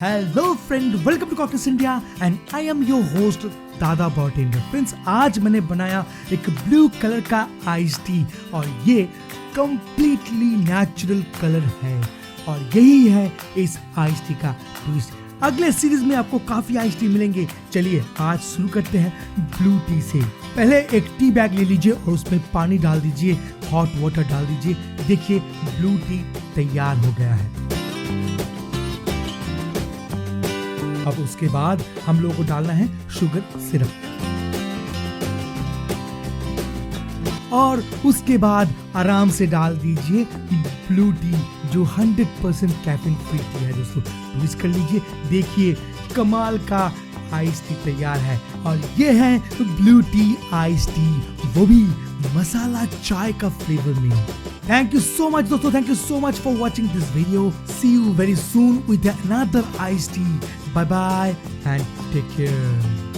Hello friend, welcome to cocktails India and I am your host Dada bartender. Friends, आज मैंने बनाया एक blue colour का आइस टी और ये कंप्लीटली नेचुरल कलर है और यही है इस आइस टी का ट्विस्ट। अगले सीरीज में आपको काफी आइस टी मिलेंगे। चलिए आज शुरू करते हैं ब्लू टी से। पहले एक टी बैग ले लीजिए और उसमें पानी डाल दीजिए, हॉट वाटर डाल दीजिए। देखिए ब्लू टी तैयार हो गया है। अब उसके बाद हम लोगों को डालना है शुगर सिरप और उसके बाद आराम से डाल दीजिए ब्लू टी जो 100% कैफीन फ्री टी है। दोस्तों ट्विस्ट कर लीजिए, देखिए कमाल का आइस टी तैयार है और ये है ब्लू टी आइस टी, वो भी मसाला चाय का फ्लेवर में। Thank you so much दोस्तों, thank you so much for watching this video. See you very soon with another iced tea. Bye bye and take care.